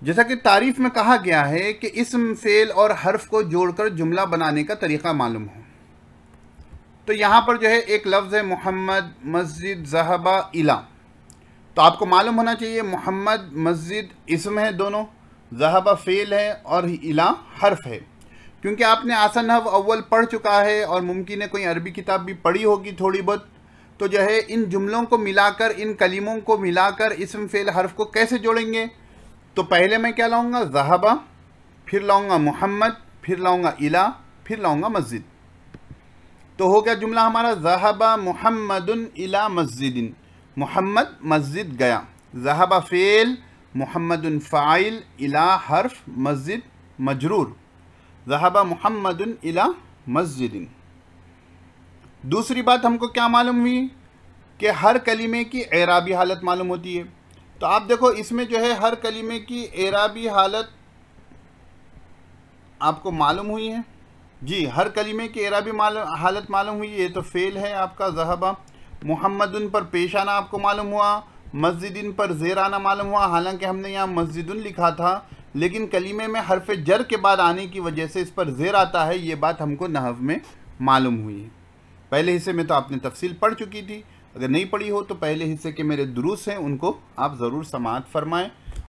जैसा कि तारीफ में कहा गया है कि इस्म, फेल और हर्फ को जोड़कर जुमला बनाने का तरीक़ा मालूम हो। तो यहाँ पर जो है एक लफ्ज़ है मोहम्मद, मस्जिद, ज़हबा, इला। तो आपको मालूम होना चाहिए मोहम्मद मस्जिद इस्म है दोनों, ज़हबा फेल है और इला हर्फ है। क्योंकि आपने आसन नहव अव्वल पढ़ चुका है और मुमकिन है कोई अरबी किताब भी पढ़ी होगी थोड़ी बहुत, तो जो है इन जुमलों को मिलाकर, इन कलीमों को मिलाकर इस्म फेल हर्फ को कैसे जोड़ेंगे। तो पहले मैं क्या लाऊंगा, ज़हबा, फिर लाऊंगा मोहम्मद, फिर लाऊंगा इला, फिर लाऊंगा मस्जिद। तो हो गया जुमला हमारा ज़हबा मुहम्मदुन इला मस्जिदिन, मोहम्मद मस्जिद गया। ज़हबा फेल, मुहम्मदुन फ़ाइल, इला हर्फ, मस्जिद मजरूर। ज़हबा मुहम्मदुन इला मस्जिदिन। दूसरी बात हमको क्या मालूम हुई कि हर कलीमे की एराबी हालत मालूम होती है। तो आप देखो इसमें जो है हर कलीमे की एराबी हालत आपको मालूम हुई है। जी, हर कलीमे की एराबी हालत मालूम हुई। ये तो फेल है आपका ज़हबा। मुहम्मदुन पर पेश आना आपको मालूम हुआ, मस्जिदिन पर ज़ेर आना मालूम हुआ। हालांकि हमने यहाँ मस्जिदुन लिखा था, लेकिन कलीमे में हरफ जर के बाद आने की वजह से इस पर ज़ेर आता है। ये बात हमको नहव में मालूम हुई है। पहले हिस्से में तो आपने तफसील पढ़ चुकी थी। अगर नहीं पढ़ी हो तो पहले हिस्से के मेरे दुरूस हैं, उनको आप ज़रूर समाअत फरमाएँ।